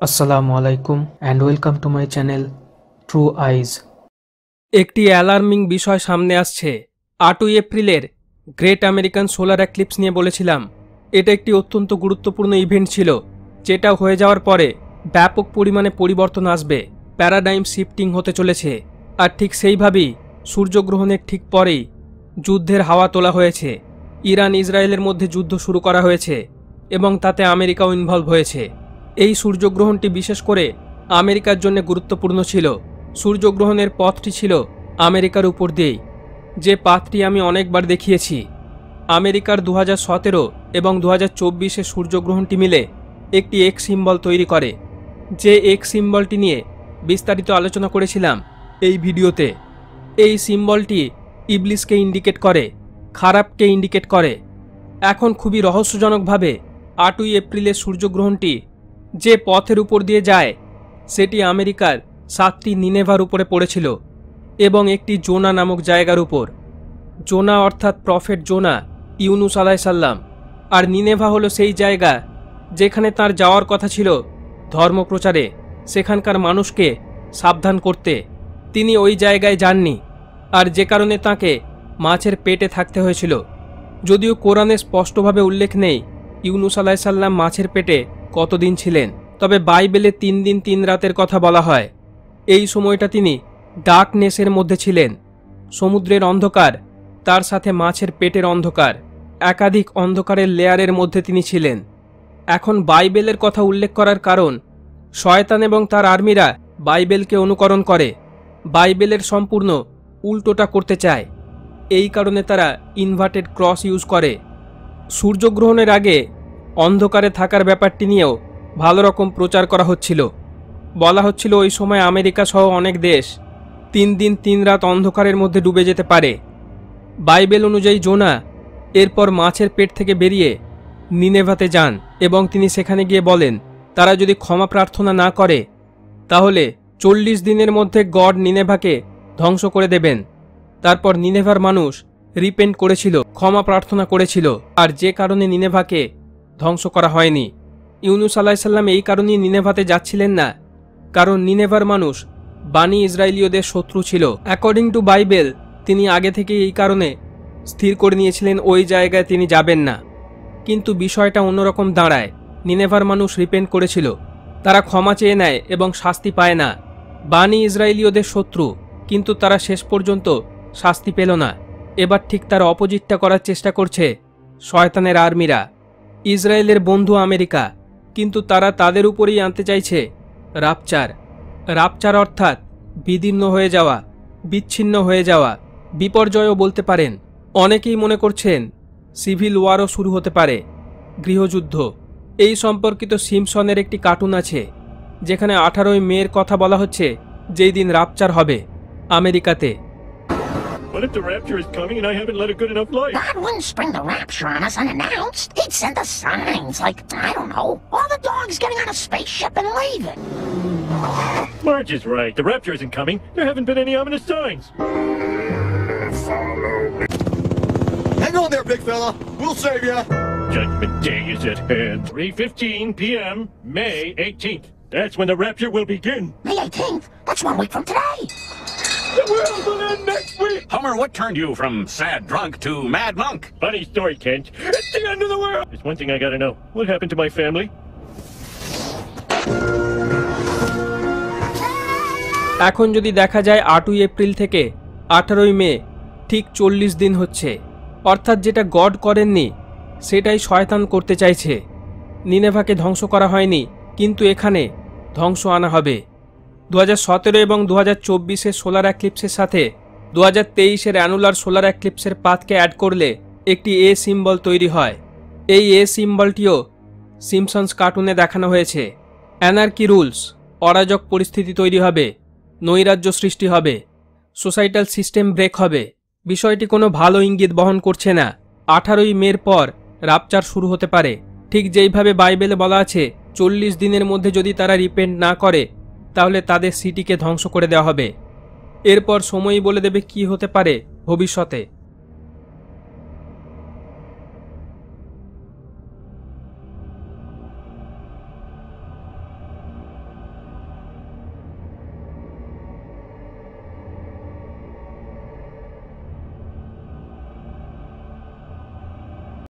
আসসালামু আলাইকুম and welcome to my channel True Eyes. একটি অ্যালার্মিং বিষয় সামনে আসছে। 8ই এপ্রিলের গ্রেট আমেরিকান সোলার এক্লিপস নিয়ে বলেছিলাম। এটা একটি অত্যন্ত গুরুত্বপূর্ণ ইভেন্ট ছিল, যেটা হয়ে যাওয়ার পরে ব্যাপক পরিমাণে পরিবর্তন আসবে, প্যারাডাইম শিফটিং হতে চলেছে। আর ঠিক সেইভাবেই সূর্যগ্রহণের ঠিক পরেই যুদ্ধের হাওয়া তোলা হয়েছে। ইরান ইসরায়েলের মধ্যে যুদ্ধ শুরু করা হয়েছে এবং তাতে আমেরিকাও ইনভলভ হয়েছে। এই সূর্যগ্রহণটি বিশেষ করে আমেরিকার জন্য গুরুত্বপূর্ণ ছিল। সূর্যগ্রহণের পথটি ছিল আমেরিকার উপর দিয়েই, যে পাথটি আমি অনেকবার দেখিয়েছি। আমেরিকার 2017 এবং 2024 সূর্যগ্রহণটি মিলে একটি এক্স সিম্বল তৈরি করে, যে এক্স সিম্বলটি নিয়ে বিস্তারিত আলোচনা করেছিলাম এই ভিডিওতে। এই সিম্বলটি ইবলিসকে ইন্ডিকেট করে, খারাপকে ইন্ডিকেট করে। এখন খুবই রহস্যজনকভাবে 8ই এপ্রিলের সূর্যগ্রহণটি যে পথের উপর দিয়ে যায় সেটি আমেরিকার 7টি নিনেভার উপরে পড়েছিল এবং একটি জোনা নামক জায়গার উপর। জোনা অর্থাৎ প্রফেট জোনা, ইউনুস আলাইসাল্লাম। আর নিনেভা হলো সেই জায়গা যেখানে তার যাওয়ার কথা ছিল ধর্মপ্রচারে, সেখানকার মানুষকে সাবধান করতে। তিনি ওই জায়গায় যাননি, আর যে কারণে তাকে মাছের পেটে থাকতে হয়েছিল। যদিও কোরআনে স্পষ্টভাবে উল্লেখ নেই ইউনুস আলাইসাল্লাম মাছের পেটে কতদিন ছিলেন, তবে বাইবেলে 3 দিন 3 রাতের কথা বলা হয়। এই সময়টা তিনি ডার্কনেসের মধ্যে ছিলেন, সমুদ্রের অন্ধকার, তার সাথে মাছের পেটের অন্ধকার, একাধিক অন্ধকারের লেয়ারের মধ্যে তিনি ছিলেন। এখন বাইবেলের কথা উল্লেখ করার কারণ, শয়তান এবং তার আর্মিরা বাইবেলকে অনুকরণ করে, বাইবেলের সম্পূর্ণ উল্টোটা করতে চায়। এই কারণে তারা ইনভার্টেড ক্রস ইউজ করে। সূর্যগ্রহণের আগে অন্ধকারে থাকার ব্যাপারটি নিয়েও ভালো রকম প্রচার করা হচ্ছিল। বলা হচ্ছিল ওই সময় আমেরিকা সহ অনেক দেশ 3 দিন 3 রাত অন্ধকারের মধ্যে ডুবে যেতে পারে। বাইবেল অনুযায়ী জোনা এরপর মাছের পেট থেকে বেরিয়ে নিনেভাতে যান এবং তিনি সেখানে গিয়ে বলেন তারা যদি ক্ষমা প্রার্থনা না করে তাহলে 40 দিনের মধ্যে গড নিনেভাকে ধ্বংস করে দেবেন। তারপর নিনেভার মানুষ রিপেন্ট করেছিল, ক্ষমা প্রার্থনা করেছিল, আর যে কারণে নিনেভাকে ধ্বংস করা হয়নি। ইউনুস আলাইসাল্লাম এই কারণেই নিনেভাতে যাচ্ছিলেন না, কারণ নিনেভার মানুষ বানি ইসরায়েলীয়দের শত্রু ছিল। অ্যাকর্ডিং টু বাইবেল তিনি আগে থেকে এই কারণে স্থির করে নিয়েছিলেন ওই জায়গায় তিনি যাবেন না। কিন্তু বিষয়টা অন্যরকম দাঁড়ায়। নিনেভার মানুষ রিপেন্ট করেছিল, তারা ক্ষমা চেয়ে নেয় এবং শাস্তি পায় না। বানি ইসরায়েলীয়দের শত্রু, কিন্তু তারা শেষ পর্যন্ত শাস্তি পেল না। এবার ঠিক তার অপোজিটটা করার চেষ্টা করছে শয়তানের আর্মিরা, ইসরায়েলের বন্ধু আমেরিকা, কিন্তু তারা তাদের উপরেই আনতে চাইছে রাপচার। রাপচার অর্থাৎ বিদীর্ণ হয়ে যাওয়া, বিচ্ছিন্ন হয়ে যাওয়া, বিপর্যয়ও বলতে পারেন। অনেকেই মনে করছেন সিভিল ওয়ারও শুরু হতে পারে, গৃহযুদ্ধ। এই সম্পর্কিত সিম্পসনের একটি কার্টুন আছে যেখানে 18ই মের কথা বলা হচ্ছে, যেই দিন রাপচার হবে আমেরিকাতে। What if the rapture is coming and I haven't led a good enough life? God wouldn't spring the rapture on us unannounced. He'd send us signs like, I don't know, all the dogs getting on a spaceship and leaving. Marge is right. The rapture isn't coming. There haven't been any ominous signs. Hang on there, big fella. We'll save ya. Judgment Day is at hand. 3:15 p.m., May 18th. That's when the rapture will begin. May 18th? That's 1 week from today. The world will end next week. Hummer, what turned you from sad drunk to mad monk? Funny story, Kent. It's the end of the world. There's one thing I gotta know. What happened to my family? এখন যদি দেখা যায় 8ই April থেকে 18ই মে ঠিক 40 দিন হচ্ছে, অর্থাৎ যেটা গড করেননি সেটাই শয়তান করতে চাইছে। নিনেভাকে ধ্বংস করা হয়নি, কিন্তু এখানে ধ্বংস আনা হবে। 2017 এবং 2024 সোলার এক্লিপসের সাথে 2023 অ্যানুলার সোলার এক্লিপসের পাথকে অ্যাড করলে একটি এ সিম্বল তৈরি হয়। এই এ সিম্বলটিও সিম্পসনস কার্টুনে দেখানো হয়েছে। অ্যানার্কি রুলস, অরাজক পরিস্থিতি তৈরি হবে, নৈরাজ্য সৃষ্টি হবে, সোসাইটাল সিস্টেম ব্রেক হবে। বিষয়টি কোনো ভালো ইঙ্গিত বহন করছে না। 18ই মের পর রাপচার শুরু হতে পারে। ঠিক যেইভাবে বাইবেলে বলা আছে 40 দিনের মধ্যে যদি তারা রিপেন্ট না করে তাহলে তাদের সিটিকে ধ্বংস করে দেওয়া হবে। এরপর সময়ই বলে দেবে কি হতে পারে ভবিষ্যতে।